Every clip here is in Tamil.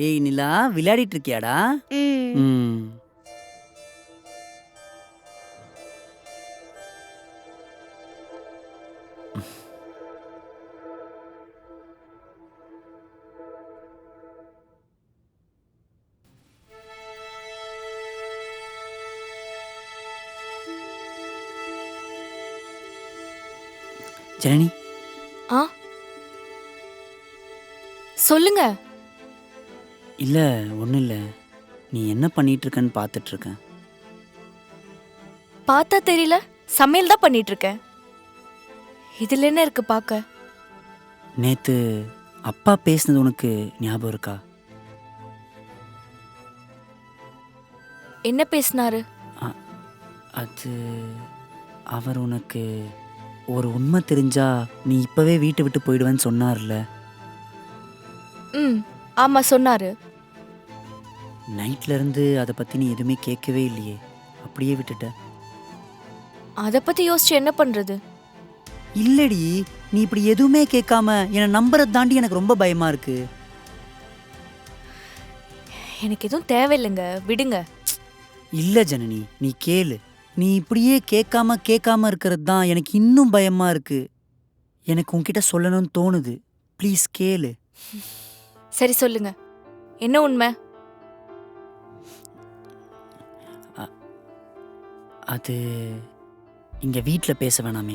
ஏய் நிலா, விளையாடிட்டு இருக்கியாடா? ம். ம். ஜனனி, ஆ சொல்லுங்க. இல்ல ஒன்றும் இல்லை. நீ என்ன பண்ணிட்டு இருக்கன்னு பார்த்துட்டு இருக்கேன். பார்த்தா தெரியல, சமையல் தான் பண்ணிட்டு இருக்கேன். இதுல என்ன இருக்கு பார்க்க? நேத்து அப்பா பேசுனது உனக்கு ஞாபகம் இருக்கா? என்ன பேசினாரு? அ- அது அவர் உனக்கு ஒரு உண்மை தெரிஞ்சா நீ இப்பவே வீட்டை விட்டு போயிடுவேன்னு சொன்னார்ல. ம், ஆமா சொன்னாரு. நைட்ல இருந்து அதை பத்தி நீ எதுவுமே கேட்கவே இல்லையே, அப்படியே விட்டுட்ட. அத பத்தி யோசிச்சு என்ன பண்றது? இல்லடி, நீ இப்படி எதுவுமே கேட்காம என்னை நம்புறத தாண்டி எனக்கு ரொம்ப பயமா இருக்கு. எனக்கு எதுவும் தேவையில்லைங்க, விடுங்க. இல்ல ஜனனி, நீ கேளு. நீ இப்படியே கேட்காம இருக்கிறது தான் எனக்கு இன்னும் பயமா இருக்கு. எனக்கு உன்கிட்ட சொல்லணும்னு தோணுது. ப்ளீஸ் கேளு. சரி சொல்லுங்க, என்ன உண்மை? அது இங்க வீட்டில் பேச வேணாமே.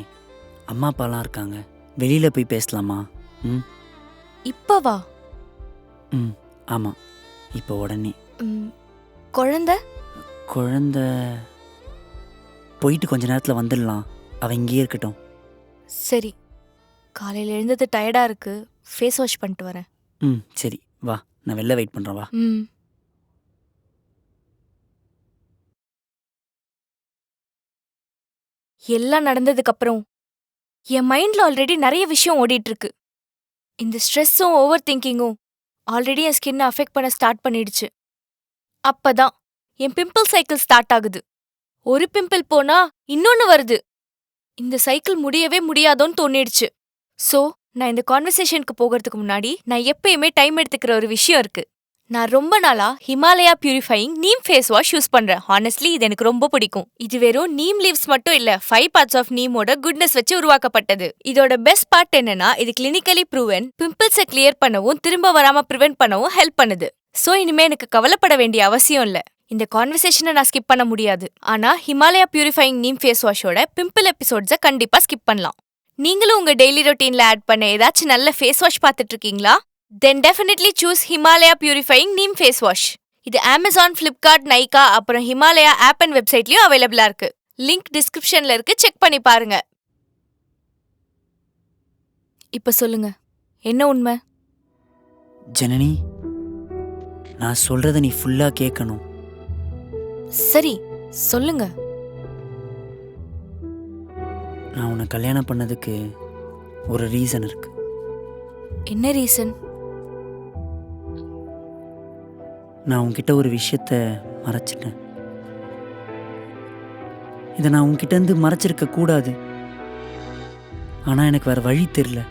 அம்மா அப்பாலாம் இருக்காங்க. வெளியில போய் பேசலாமா? ம் இப்பவா? ம் ஆமாம், இப்போ உடனே. ம், குழந்தை? குழந்த போயிட்டு கொஞ்ச நேரத்தில் வந்துடலாம். அவன் இங்கேயே இருக்கட்டும். சரி, காலையில எழுந்தது டயர்டா இருக்கு, ஃபேஸ் வாஷ் பண்ணிட்டு வரேன். ம் சரி, வா, நான் வெளில வெயிட் பண்ணுறேன், வா. ம். எல்லாம் நடந்ததுக்கு அப்புறம் என் மைண்ட்ல ஆல்ரெடி நிறைய விஷயம் ஓடிட்டு இருக்கு. இந்த ஸ்ட்ரெஸ்ஸும் ஓவர் திங்கிங்கும் ஆல்ரெடி என் ஸ்கின்னை அஃபெக்ட் பண்ண ஸ்டார்ட் பண்ணிடுச்சு. அப்பதான் என் பிம்பிள் சைக்கிள் ஸ்டார்ட் ஆகுது. ஒரு பிம்பிள் போனா இன்னொன்னு வருது. இந்த சைக்கிள் முடியவே முடியாதோன்னு தோணிடுச்சு. சோ நான் இந்த கான்வர்சேஷனுக்கு போகிறதுக்கு முன்னாடி நான் எப்பயுமே டைம் எடுத்துக்கிற ஒரு விஷயம் இருக்கு. நான் ரொம்ப நாளா Himalaya purifying neem face wash use பண்றேன். ஹானஸ்ட்லி இது எனக்கு ரொம்ப பிடிக்கும். இது வெறும் நீம் லீவ்ஸ் மட்டும் இல்ல, 5 பார்ட்ஸ் ஆஃப் நீமோட குட்னஸ் வச்சு உருவாக்கப்பட்டது. இதோட பெஸ்ட் பார்ட் என்னன்னா, இது கிளினிக்கலி ப்ரூவன், பிம்பிள்ஸை கிளியர் பண்ணவும் திரும்ப வராம ப்ரிவென்ட் பண்ணவும் ஹெல்ப் பண்ணுது. சோ இனிமே எனக்கு கவலைப்பட வேண்டிய அவசியம் இல்ல. இந்த கான்வர்சேஷனை நான் ஸ்கிப் பண்ண முடியாது. ஆனா ஹிமாலயா பியூரிஃபையிங் நீம் ஃபேஸ் வாஷோட பிம்பிள் எபிசோட்ஸை கண்டிப்பா ஸ்கிப் பண்ணலாம். நீங்களும் உங்க டெய்லி ரொட்டீன்ல ஆட் பண்ண ஏதாச்சும் நல்ல ஃபேஸ் வாஷ் பார்த்துட்டு இருக்கீங்களா? Then definitely choose Himalaya Purifying Neem Face Wash. இது Amazon, Flipkart, Nykaa அப்புறம் Himalaya ஆப் அண்ட் வெப்சைட்லயும் அவைலபிளா இருக்கு. லிங்க் டிஸ்கிரிப்ஷன்ல இருக்கு, செக் பண்ணி பாருங்க. இப்ப சொல்லுங்க, என்ன உண்மை? ஜனனி, நான் சொல்றத நீ ஃபுல்லா கேட்கணும். சரி சொல்லுங்க. நான் உன்னை கல்யாணம் பண்ணதுக்கு ஒரு ரீசன் இருக்கு. என்ன ரீசன்? நான் உன்கிட்ட ஒரு விஷயத்த மறைச்சிட்டேன். இதை நான் உன்கிட்ட இருந்து மறைச்சிருக்க கூடாது. ஆனா எனக்கு வேற வழி தெரியல.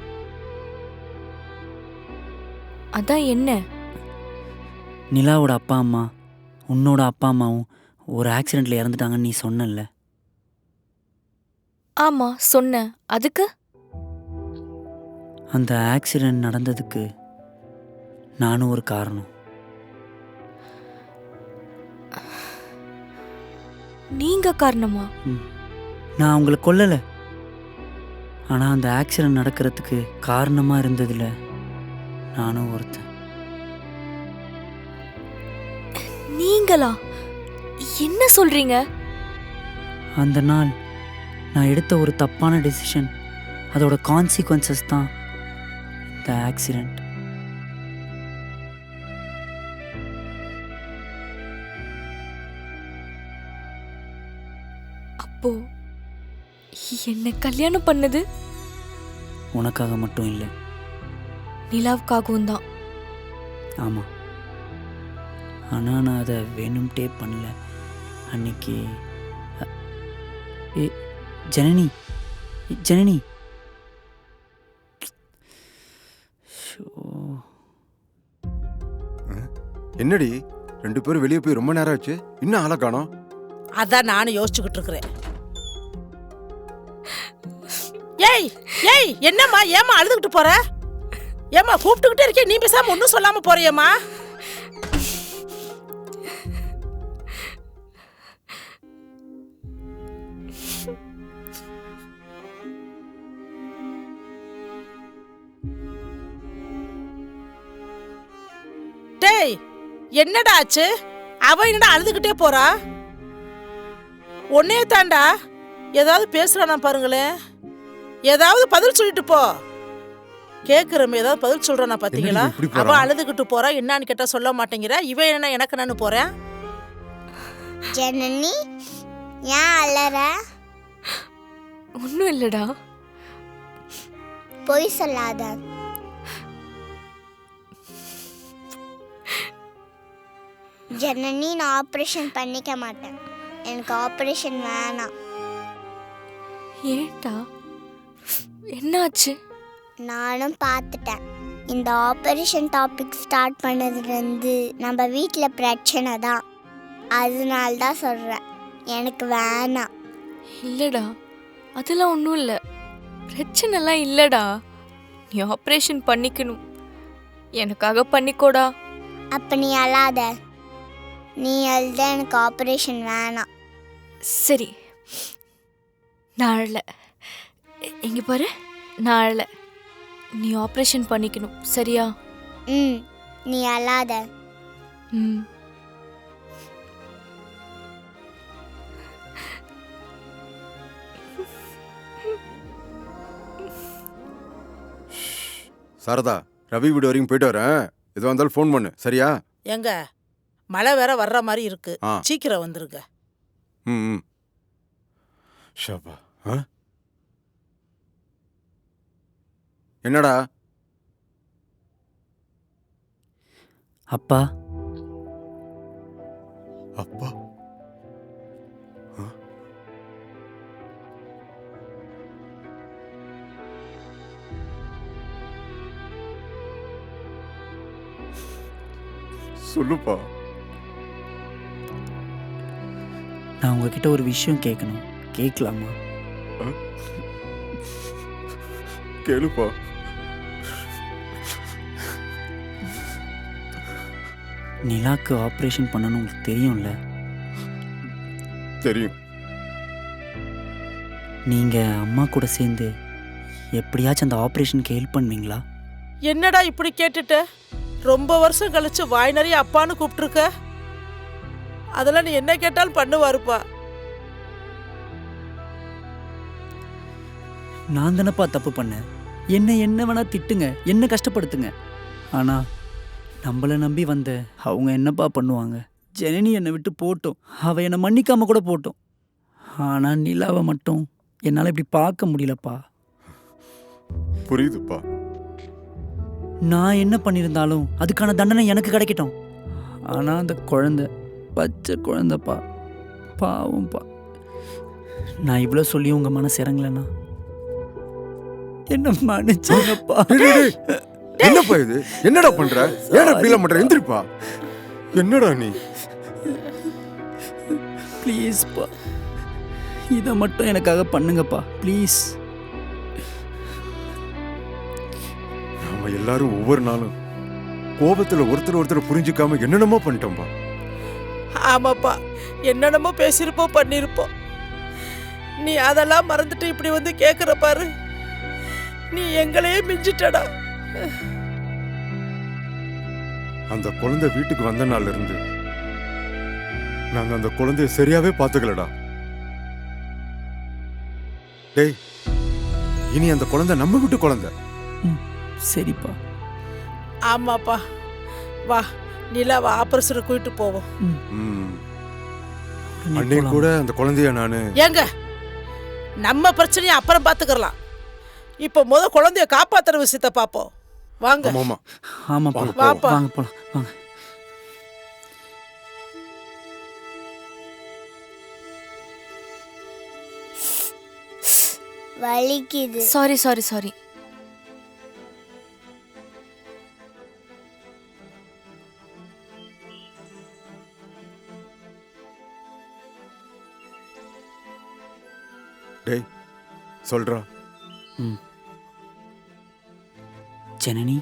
அதான் என்ன? நிலாவோட அப்பா அம்மா, உன்னோட அப்பா அம்மாவும் ஒரு ஆக்சிடென்ட்ல இறந்துட்டாங்கன்னு நீ சொன்னல. ஆமா சொன்னேன். அதுக்கு? அந்த ஆக்சிடென்ட் நடந்ததுக்கு நானும் ஒரு காரணம். நீங்க காரணமா? நான் அவங்கள கொல்லல. ஆனா அந்த ஆக்சிடென்ட் நடக்கிறதுக்கு காரணமா இருந்ததுல நானும் ஒருத்தன். நீங்களா? என்ன சொல்றீங்க? அந்த நாள் நான் எடுத்த ஒரு தப்பான டெசிஷன், அதோட கான்சிக்வன்சஸ் தான் இந்த ஆக்சிடென்ட். அப்போ என்ன கல்யாணம் பண்ணது உனக்காக மட்டும் இல்லை. நிலாவுக்காகவும் தான். ஆமாம், ஆனால் நான் அதை வேணும்ட்டே பண்ணல. அன்னைக்கு ஏ ஜனனி, ஜனனி, ஷோ என்னடி 2 பேரும் வெளியே போய் ரொம்ப நேரம் ஆச்சு, இன்னும் ஆளை காணோம்? அதான் நானும் யோசிச்சுக்கிட்டு இருக்கிறேன். ஏய் ஏய், என்னம்மா ஏமா அழுதுகிட்டு போற? ஏமா கூப்பிட்டுக்கிட்டே இருக்கே, நீ பேசாம ஒன்னும் சொல்லாம போறியம்மா? டேய், என்னடா ஆச்சு? அவ என்னடா அழுதுகிட்டே போறா? ஒன்னே தாண்டா, ஏதாவது பேசுறானா பாருங்களேன். ஏதாவது பதில் சொல்லிட்டு போ. கேக்குறமே, ஏதாவது பதில் சொல்றானா பாத்தீங்களா? என்னடி இப்படி போறா? அவ அழுதுகிட்டு போறா, என்னன்னு கேட்டா சொல்ல மாட்டேங்கிற. இவ என்ன எனக்கு நான் போறேன். ஜனனி, ஏன் அலற? ஒன்றும் இல்லடா. பொய் சொல்லாத. ஜனனி, நான் ஆப்ரேஷன் பண்ணிக்க மாட்டேன். எனக்கு ஆப்ரேஷன் வேணாம். ஏன்டா, என்னாச்சு? நானும் பார்த்துட்டேன். இந்த ஆப்ரேஷன் டாபிக் ஸ்டார்ட் பண்ணதுலேருந்து நம்ம வீட்டில் பிரச்சனை தான். அதனால தான் சொல்கிறேன், எனக்கு வேணாம். இல்லடா, அதெல்லாம் ஒன்றும் இல்லை. பிரச்சனைலாம் இல்லடா. நீ ஆப்ரேஷன் பண்ணிக்கணும். எனக்காக பண்ணிக்கோடா. அப்போ நீ அழாத. நீ அழுத எனக்கு ஆப்ரேஷன் வேணாம். சரி, நான் அழல. இங்கே பாரு, நான் அழல. நீ ஆப்ரேஷன் பண்ணிக்கணும், சரியா? நீ அழாத. ம். சாரதா, ரவி வீடு வரைக்கும் போயிட்டு வரேன். எதுவாக இருந்தாலும் ஃபோன் பண்ணு, சரியா? எங்க மழை வேற வர்ற மாதிரி இருக்கு, ஆ. சீக்கிரம் வந்துருங்க. ம். ஷபா, என்னடா? அப்பா, அப்பா, சொல்லுப்பா. நான் உங்ககிட்ட ஒரு விஷயம் கேட்கணும். கேட்கலாமா? கேளுப்பா. நிலாக்கு ஆப்ரேஷன் பண்ணணும், உங்களுக்கு தெரியும்ல? தெரியும். நீங்கள் அம்மா கூட சேர்ந்து எப்படியாச்சும் அந்த ஆப்ரேஷனுக்கு ஹெல்ப் பண்ணுவீங்களா? என்னடா இப்படி கேட்டுட்ட? ரொம்ப வருஷம் கழிச்சு வாய் நிறைய அப்பான்னு கூப்பிட்டுருக்க. அதெல்லாம் நீ என்ன கேட்டாலும் பண்ணுவாருப்பா. நான் தானப்பா தப்பு பண்ணேன். என்ன வேணா திட்டுங்க, என்ன கஷ்டப்படுத்துங்க. ஆனால் நம்மளை நம்பி வந்த அவங்க என்னப்பா பண்ணுவாங்க? ஜனனி என்னை விட்டு போட்டோம், அவள் என்னை மன்னிக்காம கூட போட்டோம். ஆனால் நிலாவை மட்டும் என்னால் இப்படி பார்க்க முடியலப்பா. புரியுதுப்பா. நான் என்ன பண்ணியிருந்தாலும் அதுக்கான தண்டனை எனக்கு கிடைக்கட்டும். ஆனால் அந்த குழந்தை பச்சை குழந்தைப்பா, பாவம்ப்பா. நான் இவ்வளோ சொல்லியும் உங்கள் மனசு இறங்கலண்ணா, என்ன மன்னிச்சுங்கப்பா. என்னப்பா இது? என்னடா பண்ற? ஏடா இப்படிலாம் பண்ற? எந்திரிப்பா. என்னடா நீ? ப்ளீஸ்ப்பா, இதை மட்டும் எனக்காக பண்ணுங்கப்பா, ப்ளீஸ். நாம எல்லாரும் ஒவ்வொரு நாளும் கோபத்துல ஒருத்தர் புரிஞ்சுக்காம என்னென்னமோ பண்ணிட்டோம்பா. ஆமாப்பா, என்னென்னமோ பேசியிருப்போம், பண்ணியிருப்போம். நீ அதெல்லாம் மறந்துட்டு இப்படி வந்து கேட்குற பாரு. நீ எங்களையே மிஞ்சிட்டடா. அந்த குழந்தை வீட்டுக்கு வந்த நாள்ல இருந்து நாங்க அந்த குழந்தைய சரியாவே பாத்துக்கலடா. டேய், இனி அந்த குழந்தை நம்ம வீட்டு குழந்தை. சரிப்பா. ஆமாப்பா, வா நிலாவா ஆபரேஷன் கூட்டிட்டு போவோம். அன்னைக்கு கூட அந்த குழந்தைய நானு ஏங்க, நம்ம பிரச்சனையை அப்புறம் பாத்துக்கலாம். இப்ப குழந்தைய காப்பாத்துற விஷயத்த பாப்போம். வாங்க. ஆமாமா. ஆமாப்பா, வாப்பா. வாங்க போலாம், வாங்க. வலிக்குது. சாரி. டேய் சொல்றா. ம். ஜனனி,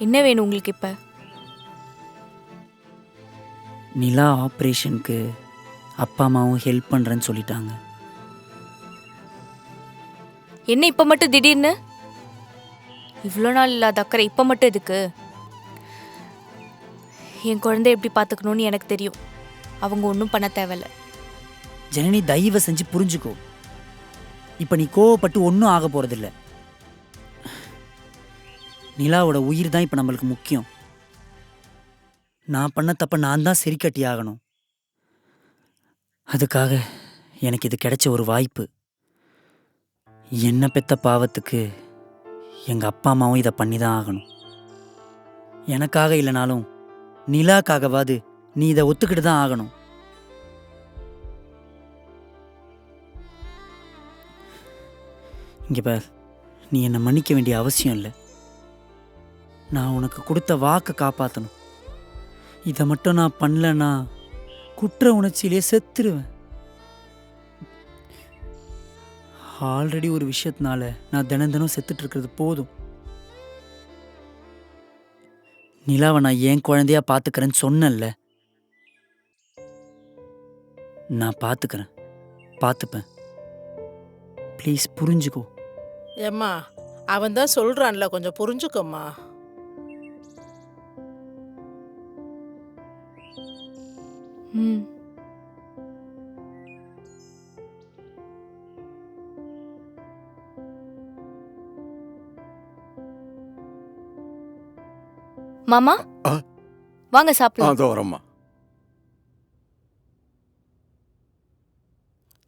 என்ன வேணும் உங்களுக்கு இப்ப? நிலா ஆப்ரேஷனுக்கு அப்பா அம்மாவும் ஹெல்ப் பண்ணுறேன்னு சொல்லிட்டாங்க. என்ன இப்ப மட்டும் திடீர்னு? இவ்வளோ நாள் இல்லாத அக்கறை இப்ப மட்டும் எதுக்கு? என் குழந்தை எப்படி பார்த்துக்கணும்னு எனக்கு தெரியும். அவங்க ஒன்றும் பண்ண தேவையில்ல. ஜனனி, தயவு செஞ்சு புரிஞ்சுக்கோ. இப்போ நீ கோவப்பட்டு ஒன்றும் ஆக போகிறதில்ல. நிலாவோட உயிர் தான் இப்போ நம்மளுக்கு முக்கியம். நான் பண்ண தப்ப நான் தான் சரி கட்டி ஆகணும். அதுக்காக எனக்கு இது கிடைச்ச ஒரு வாய்ப்பு. என்ன பெத்த பாவத்துக்கு எங்கள் அப்பா அம்மாவும் இதை பண்ணி தான் ஆகணும். எனக்காக இல்லைனாலும் நிலாக்காகவாது நீ இதை ஒத்துக்கிட்டு தான் ஆகணும். இங்கே பார், நீ என்னை மன்னிக்க வேண்டிய அவசியம் இல்லை. நான் உனக்கு கொடுத்த வாக்கை காப்பாற்றணும். இதை மட்டும் நான் பண்ணலன்னா குற்ற உணர்ச்சியிலே செத்துருவேன். ஆல்ரெடி ஒரு விஷயத்தினால நான் தினம் தினம் செத்துட்டு இருக்கிறது போதும். நிலாவை நான் என் குழந்தையா பார்த்துக்கிறேன்னு சொன்னேன்ல, நான் பார்த்துக்கிறேன், பார்த்துப்பேன். ப்ளீஸ் புரிஞ்சுக்கோ. ஏம்மா அவன் தான் சொல்றான்ல, கொஞ்சம் புரிஞ்சுக்கம்மா. ம். மாமா, ஆ. வாங்க சாப்பிடலாம். அதோ வரம்மா.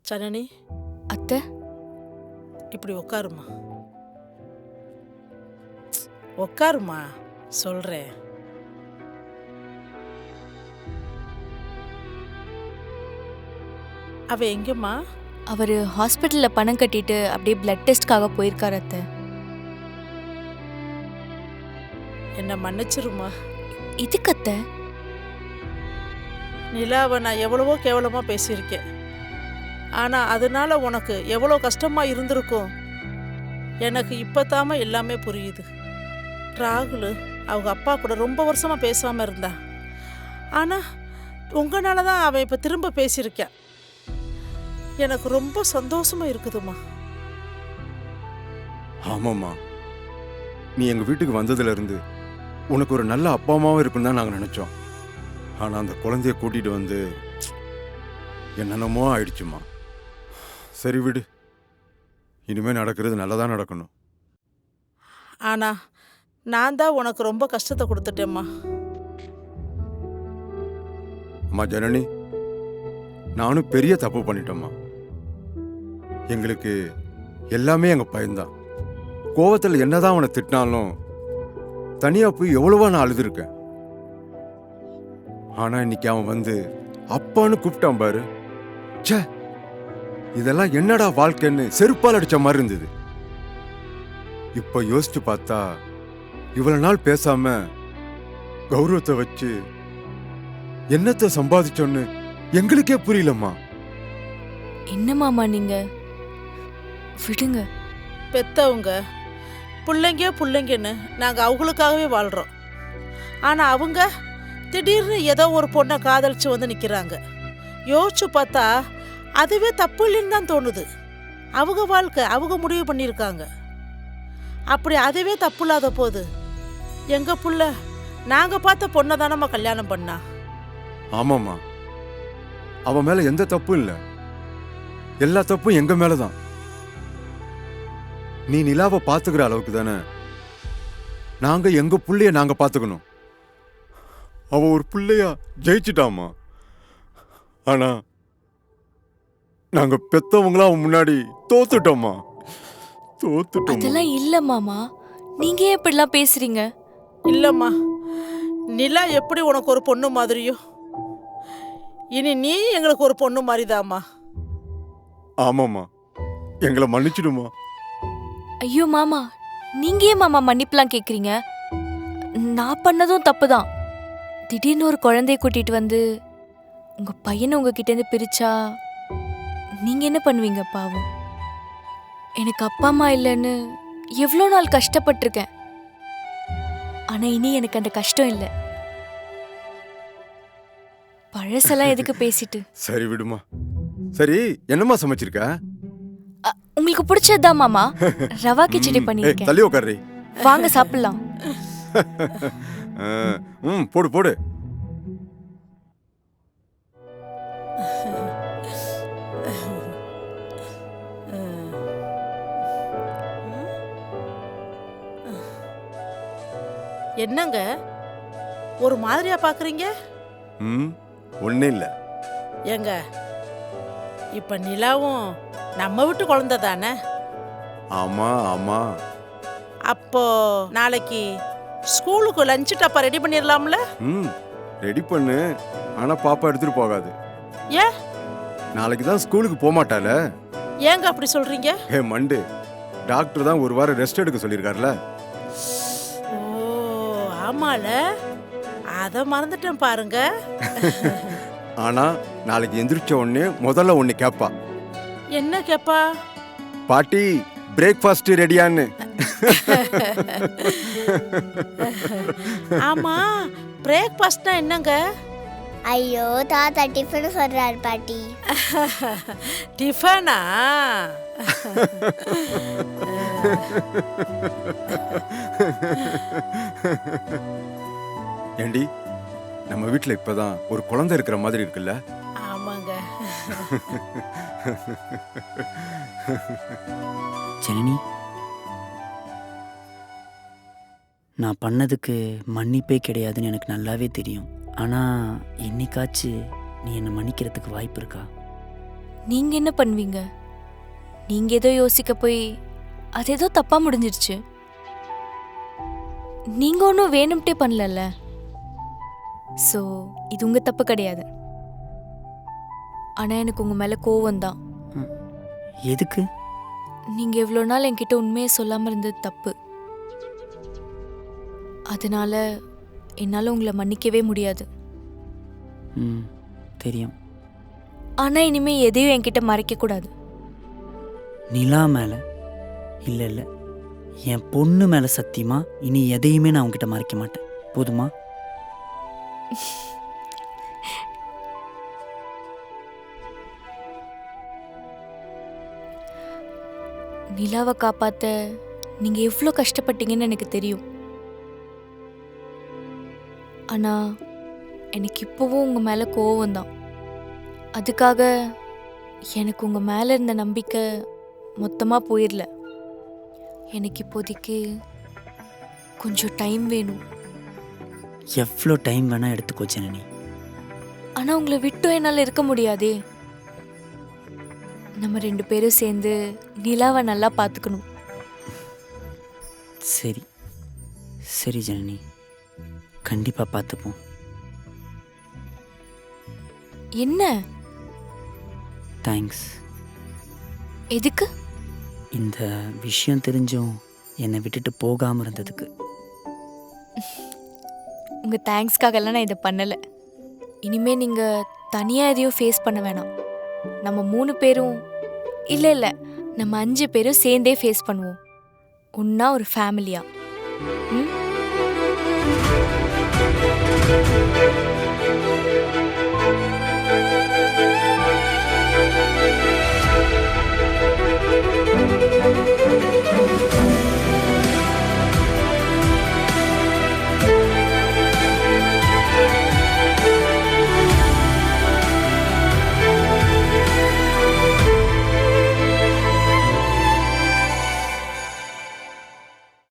ஜனனி, அத்தை, இப்படி உட்காருமா. உட்காருமா, சொல்றேன். அவ எங்கம்மா? அவரு ஹாஸ்பிட்டல்ல பணம் கட்டிட்டு அப்படியே பிளட் டெஸ்ட்காக போயிருக்காரு அத்தை. என்ன மன்னிச்சிருமா. இதுக்கு அத்தை? நிலாவை நான் எவ்வளவோ கேவலமா பேசியிருக்கேன். ஆனா அதனால உனக்கு எவ்வளோ கஷ்டமா இருந்திருக்கும் எனக்கு இப்பத்தாம எல்லாமே புரியுது. ராகுல் அவங்க அப்பா கூட ரொம்ப வருஷமா பேசாம இருந்தா. ஆனா உங்களால தான் அவன் இப்ப திரும்ப பேசியிருக்கான். எனக்கு ரொம்ப சந்தோஷமா இருக்குதுமா. ஆமாம்மா, நீ எங்க வீட்டுக்கு வந்ததுல இருந்து உனக்கு ஒரு நல்ல அப்பா அம்மாவும் இருக்குன்னு தான் நாங்கள் நினைச்சோம். ஆனா அந்த குழந்தைய கூட்டிட்டு வந்து என்னென்னமோ ஆயிடுச்சுமா. சரி விடு, இனிமே நடக்கிறது நல்லதா நடக்கணும். ஆனா நான் தான் உனக்கு ரொம்ப கஷ்டத்தை கொடுத்துட்டேம்மா. அம்மா ஜனனி, நானும் பெரிய தப்பு பண்ணிட்டேம்மா. எங்களுக்கு எல்லாமே எங்க பையன்தான். கோவத்தில் என்னதான் அவனை திட்டினாலும் தனியா போய் எவ்வளவா நான் அழுதுருக்கேன். ஆனா இன்னைக்கு அவன் வந்து அப்பான்னு கூப்பிட்டான் பாரு. ச்சே, இதெல்லாம் என்னடா வாழ்க்கைன்னு செருப்பால் அடிச்ச மாதிரி இருந்தது. இப்ப யோசிச்சு பார்த்தா இவ்வளவு நாள் பேசாம கௌரவத்தை வச்சு என்னத்தை சம்பாதிச்சோன்னு எங்களுக்கே புரியலம்மா. என்ன மாமா நீங்க? விடுங்க. பெத்தவங்க பிள்ளைங்கன்னு நாங்கள் அவங்களுக்காகவே வாழ்கிறோம். ஆனால் அவங்க திடீர்னு ஏதோ ஒரு பொண்ணை காதலிச்சு வந்து நிற்கிறாங்க. யோசிச்சு பார்த்தா அதுவே தப்பு இல்லைன்னு தான் தோணுது. அவங்க வாழ்க்கை அவங்க முடிவு பண்ணியிருக்காங்க. அப்படி அதுவே தப்பு இல்லாத போது எங்கள் புள்ள நாங்கள் பார்த்த பொண்ணை தானம்மா கல்யாணம் பண்ணா. ஆமாம்மா, அவன் மேல எந்த தப்பும் இல்லை. எல்லா தப்பும் எங்க மேலதான். நீ நிலாவை பாத்துக்கிற அளவுக்கு தானே நாங்க எங்க புள்ளைய நாங்க பாத்துக்கணும். அவ ஒரு புள்ளையா ஜெயிச்சிட்டாமா. ஆனா நாங்க பெத்தவங்களா அவன் முன்னாடி தோத்துட்டோமா. அதெல்லாம் இல்ல மாமா, நீங்க ஏன் இப்படிலாம் பேசுறீங்க? இல்லைம்மா, நிலா எப்படி உனக்கு ஒரு பொண்ணு மாதிரியோ இனி நீ எங்களுக்கு ஒரு பொண்ணு மாதிரிதாம்மா. ஆமாம்மா, எங்களை மன்னிச்சிடுமா. ஐயோ மாமா, நீங்க ஏன் மாமா மன்னிப்புலாம் கேக்குறீங்க? நான் பண்ணதும் தப்புதான். திடீர்னு ஒரு குழந்தைய கூட்டிட்டு வந்து உங்க பையனை உங்ககிட்ட இருந்து பிரிச்சா நீங்க என்ன பண்ணுவீங்க பாவம்? எனக்கு அப்பா அம்மா இல்லைன்னு எவ்வளோ நாள் கஷ்டப்பட்டிருக்கேன். ஆனா இனி எனக்கு அந்த கஷ்டம் இல்லை. பழசெல்லாம் எதுக்கு பேசிட்டு? சரி விடுமா. சரி, என்னம்மா சமைச்சிருக்க? உங்களுக்கு பிடிச்சதுதான் மாமா. ரவா கிச்சடி ஏய், பண்ணிருக்கேன். தள்ளி உட்காரு. வாங்க சாப்பிடலாம். போடு போடு. என்னங்க ஒரு மாதிரியா பாக்குறீங்க? ஒன்னும் இல்ல. ஏங்க இப்ப நிலாவும் நம்ம வீட்டு குழந்தை தானே? ஆமா ஆமா. அப்போ நாளைக்கு ஸ்கூலுக்கு லஞ்ச் டப்பா ரெடி பண்ணிடலாம்ல? ரெடி பண்ணு. ஆனா பாப்பா எடுத்துட்டு போகாது. ஏன்? நாளைக்கு தான் ஸ்கூலுக்கு போக மாட்டாள. ஏங்க அப்படி சொல்றீங்க? மண்டு, டாக்டர் தான் ஒரு வாரம் ரெஸ்ட் எடுக்க சொல்லியிருக்காருல. ஓ ஆமால, அத மறந்துட்டேன் பாருங்க. ஆனா நாளைக்கு எந்திரிச்ச உடனே முதல்ல ஒண்ணு கேப்பா. என்ன கேப்பா? பாட்டி, பிரேக்ஃபாஸ்ட் ரெடியான்னு. ஆமா, பிரேக்ஃபாஸ்ட்னா என்னங்க? ஐயோ தாத்தா டிஃபன் சொல்றாரு பாட்டி. டிஃபனா? ஏண்டி, நம்ம வீட்டுல இப்பதான் ஒரு குழந்தை இருக்கிற மாதிரி இருக்குல்ல? ஆமாங்க. ஜனனி, நான் பண்ணதுக்கு மன்னிப்பே கிடையாதுன்னு எனக்கு நல்லாவே தெரியும். ஆனால் என்னைக்காச்சு நீ என்னை மன்னிக்கிறதுக்கு வாய்ப்பு இருக்கா? நீங்க என்ன பண்ணுவீங்க? நீங்க ஏதோ யோசிக்க போய் அது ஏதோ தப்பா முடிஞ்சிருச்சு. நீங்க ஒன்றும் வேணும்ட்டே பண்ணலல்ல. ஸோ இது உங்க தப்பு கிடையாது. ஆனா எனக்கு உங்க மேல கோவம் தான். எதுக்கு? நீங்க இவ்வளோ நாள் என்கிட்ட உண்மையை சொல்லாம இருந்தது தப்பு. அதனால என்னால உங்களை மன்னிக்கவே முடியாது. தெரியும். ஆனா இனிமே எதையும் என்கிட்ட மறைக்க கூடாது. நிலா மேல இல்லை இல்லை, என் பொண்ணு மேல சத்தியமா இனி எதையுமே நான் உங்ககிட்ட மறைக்க மாட்டேன். போதுமா? நிலாவை காப்பாத்த நீங்க எவ்வளோ கஷ்டப்பட்டீங்கன்னு எனக்கு தெரியும். ஆனா எனக்கு இப்போவும் உங்க மேல கோவம் தான். அதுக்காக எனக்கு உங்க மேல இருந்த நம்பிக்கை மொத்தமா போயிடல. எனக்கு இப்போதைக்கு கொஞ்சம் டைம் வேணும். எவ்வளோ டைம் வேணா எடுத்துக்கோ ஜனனி. ஆனா உங்களை விட்டும் என்னால் இருக்க முடியாதே. நம்ம 2 பேரும் சேர்ந்து நிலாவை நல்லா பார்த்துக்கணும். சரி சரி ஜனனி, கண்டிப்பா பார்த்துப்போம். என்ன? தேங்க்ஸ். எதுக்கு? இந்த விஷயம் தெரிஞ்சும் என்னை விட்டுட்டு போகாமல் இருந்ததுக்கு. உங்க தேங்க்ஸ்க்காகலாம் நான் இதை பண்ணலை. இனிமே நீங்க தனியா எதையும் ஃபேஸ் பண்ண வேணாம். நம்ம 3 பேரும் இல்லை நம்ம 5 பேரும் சேர்ந்தே ஃபேஸ் பண்ணுவோம். ஒன்னா ஒரு ஃபேமிலியா. ம்